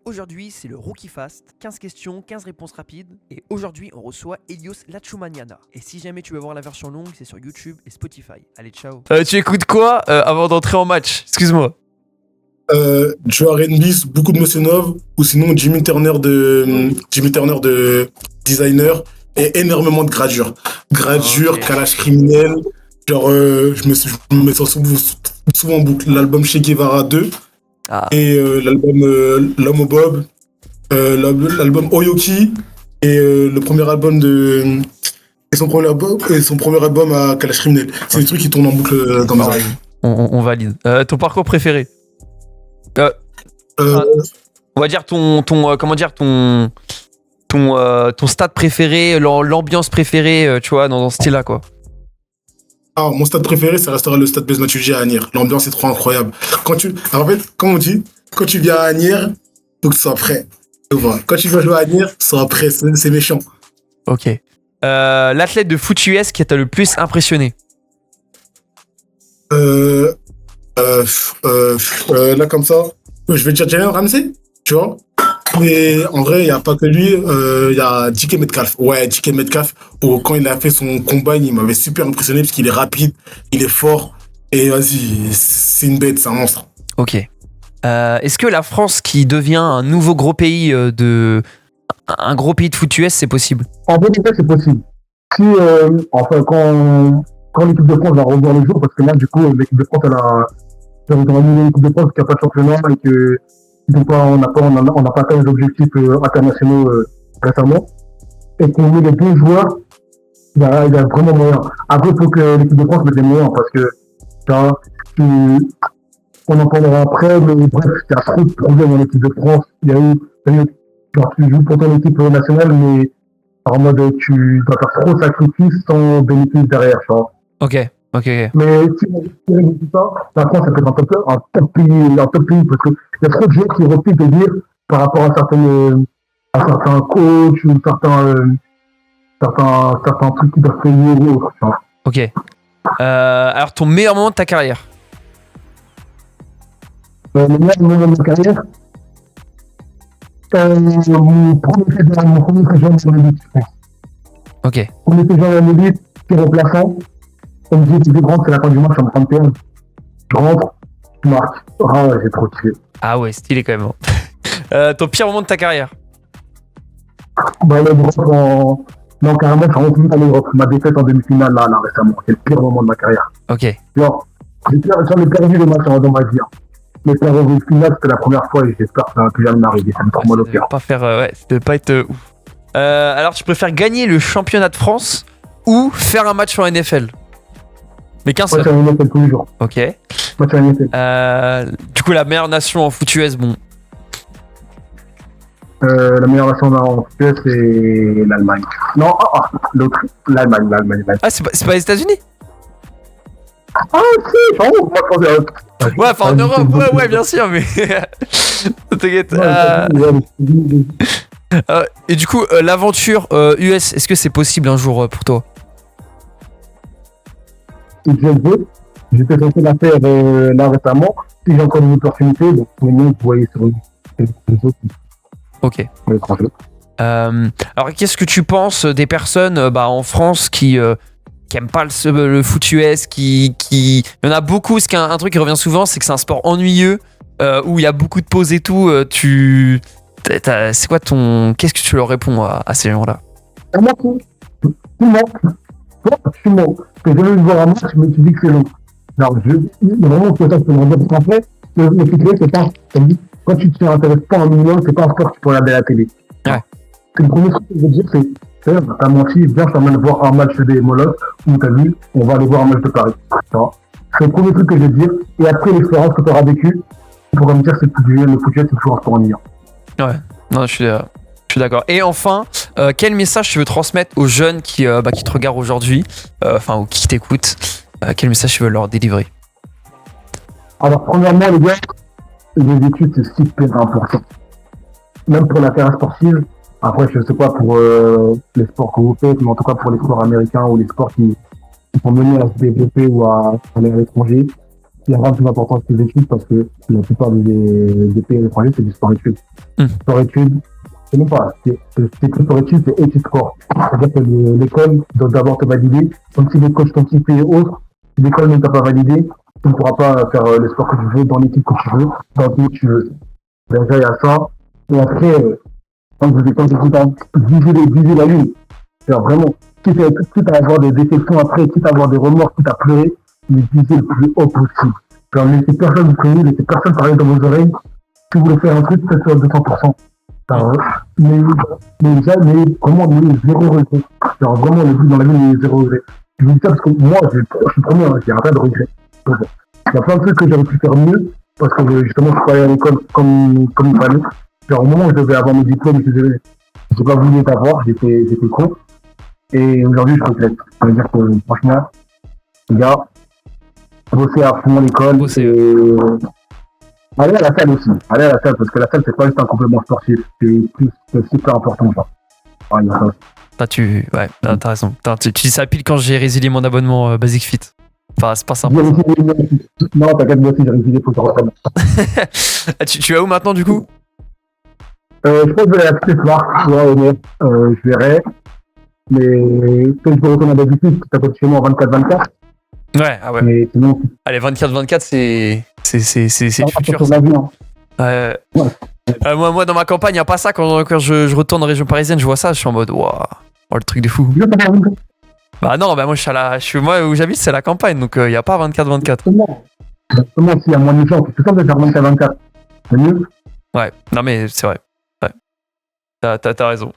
Aujourd'hui, c'est le Rookie Fast, 15 questions, 15 réponses rapides. Et aujourd'hui, on reçoit Elios Lachumaniana. Et si jamais tu veux voir la version longue, c'est sur YouTube et Spotify. Allez, ciao. Tu écoutes quoi avant d'entrer en match? Excuse-moi. Du R&B, beaucoup de Motionov, ou sinon Jimmy Turner de Designer, et énormément de Gradure. Gradure, Ok. Kalash Criminel, genre je me sens souvent en boucle. L'album Che Guevara 2, Ah, et l'album L'Homme au Bob, l'album Oyoki, et le premier album de... Et son premier album à Kalash Criminel. C'est des trucs qui tournent en boucle dans mes oreilles. on valide. Ton parcours préféré? Euh, On va dire ton stade préféré, l'ambiance préférée, tu vois, dans ce style-là, quoi. Mon stade préféré, ça restera le stade Blaise Matuidi à Agnières. L'ambiance est trop incroyable. En fait, comme on dit, quand tu viens à Agnières, faut que tu sois prêt. Tu vois. Quand tu vas jouer à Agnières, sois prêt. C'est méchant. Ok. L'athlète de foot US qui t'a le plus impressionné? Là, comme ça, je vais dire Jalen Ramsey, tu vois. Mais en vrai, il n'y a pas que lui. Il y a DK Metcalf. Ouais, DK Metcalf, quand il a fait son combat, il m'avait super impressionné parce qu'il est rapide, il est fort. Et vas-y, c'est une bête, c'est un monstre. Ok. Est-ce que la France qui devient un nouveau gros pays un gros pays de foot US, c'est possible? En fait, c'est possible. Si, quand l'équipe de France va revoir le jour, parce que là, du coup, l'équipe de France, elle a annulé l'équipe de France qui n'a pas de championnat et que on n'a pas atteint les objectifs internationaux récemment, et qu'on met les deux joueurs, il y a vraiment moyen. Après, il faut que l'équipe de France mette les moyens, parce que ça, on en parlera après, mais bref, il y a trop de problèmes dans l'équipe de France. Il y a eu genre, tu joues pour ton équipe nationale, mais en mode tu dois faire trop de sacrifices sans bénéfice derrière, tu vois. Ok. Mais si on réussit ça, la France, ça peut être un top pays, parce qu'il y a trop de gens qui refusent de dire par rapport à certains coachs ou certains trucs qui doivent payer ou autre, tu vois. Ok. Alors, ton meilleur moment de ta carrière? Le meilleur moment de ma carrière, mon premier séjour en élite, je pense. Ok. Premier séjour en élite, je suis remplaçant. On me dit, le plus grand, c'est la fin du match en 31. Je rentre, je marque. Ah ouais, j'ai trop kiffé. Ah ouais, stylé quand même. Ton pire moment de ta carrière? Bah, non, carrément, je rentre même pas l'Europe. Ma défaite en demi-finale, là, récemment. C'est le pire moment de ma carrière. Ok. Genre, j'en ai perdu des matchs dans ma vie. Hein. Mais faire une finale, c'était la première fois et j'espère que ça va plus jamais m'arriver. Ça me prend mal au cœur. Pas faire, ouais, ça devait pas être ouf. Alors, tu préfères gagner le championnat de France ou faire un match en NFL? Mais qu'un seul. Moi, je suis un NFL tous les jours. Ok. Moi, je suis un NFL. Du coup, la meilleure nation en foot US, bon. La meilleure nation en US, c'est l'Allemagne. Non, l'autre. L'Allemagne. Ah, c'est pas les États-Unis? Ah, si, moi, je pensais. Ouais, enfin en Europe, ouais, bien sûr, mais. T'inquiète. Et du coup, l'aventure US, est-ce que c'est possible un jour pour toi? J'étais censé la faire là récemment. Si j'ai encore une opportunité, donc pour le moment, vous voyez sur les autres. Ok. Alors, qu'est-ce que tu penses des personnes en France qui aiment pas le foot US, il y en a beaucoup, un truc qui revient souvent, c'est que c'est un sport ennuyeux, où il y a beaucoup de pauses et tout. C'est quoi qu'est-ce que tu leur réponds à ces gens-là? Moi, tu mens. Que je veux voir un match, mais tu dis que c'est long. Alors, vraiment, c'est ça que je peux me dire. Parce qu'en fait, le foot, c'est pas, quand tu te intéresses pas un minimum, c'est pas un sport que tu peux regarder à la télé. Ouais. C'est le premier truc que je veux dire, c'est, t'as menti, viens, je t'emmène voir un match des Molosses, où t'as vu, on va aller voir un match de Paris. C'est le premier truc que je veux dire. Et après l'expérience que tu auras vécue, tu pourras me dire que le foot, c'est toujours un sport ennuyant. Ouais, non, je suis d'accord. Et enfin, quel message tu veux transmettre aux jeunes qui te regardent aujourd'hui, ou qui t'écoutent? Quel message tu veux leur délivrer? Alors, premièrement, les gars, les études, c'est super important. Même pour la carrière sportive. Après, je sais pas pour les sports que vous faites, mais en tout cas pour les sports américains ou les sports qui sont menés à se développer ou à aller à l'étranger. il y a rien de plus important que les études parce que la plupart des pays étrangers, c'est du sport-études. Sport-études, c'est même pas, c'est plus sport-études, c'est études sport. C'est-à-dire que l'école doit d'abord te valider. Donc si les coachs t'ont kiffé et autres, si l'école ne t'a pas validé, tu ne pourras pas faire le sport que tu veux, dans l'équipe que tu veux, dans le pays que tu veux. Déjà, il y a ça. Et après, quand je dis viser la lune, c'est vraiment, quitte à avoir des déceptions après, quitte à avoir des remords, quitte à pleurer, mais viser le plus haut possible. Genre, laissez personne vous connaître, laissez personne parler dans vos oreilles. Si vous voulez faire un truc, faites-le à 200%. Alors, mais vraiment, mais zéro regret. Genre, vraiment, le but dans la vie, il est zéro regret. Je vous dis ça parce que moi, je suis premier, hein, j'ai rien de regret. Donc, il y a plein de trucs que j'aurais pu faire mieux, parce que justement, je suis pas allé à l'école comme il fallait. Genre, au moment où je devais avoir mes diplômes, j'ai pas voulu les avoir, j'étais con. Et aujourd'hui, je regrette. Ça veut dire que, franchement, les gars, bosser à fond l'école. Aller à la salle aussi. Aller à la salle, parce que la salle, c'est pas juste un complément sportif. C'est super important, ça. Ouais, il y a ça. T'as raison. Tu dis ça pile quand j'ai résilié mon abonnement Basic Fit. Enfin, c'est pas simple. Non, t'inquiète, moi aussi, j'ai résilié pour te reprendre. Tu vas où maintenant, du coup? Je pense que je vais aller à la petite marque, honnête. Je verrai. Mais quand je peux retourner à Basic Fit, tu t'appelles chez moi en 24-24. Ouais, ah ouais. Mais sinon, allez, 24-24, c'est le futur. Ça. Ouais. Moi, dans ma campagne, il n'y a pas ça. Quand je retourne en région parisienne, je vois ça, je suis en mode, waouh, le truc de fou. Bah non, moi, moi où j'habite, c'est la campagne, donc il n'y a pas 24-24. Comment s'il y a moins de gens, c'est ça de faire 24-24. C'est mieux. Ouais, non mais c'est vrai. Ouais. T'as raison.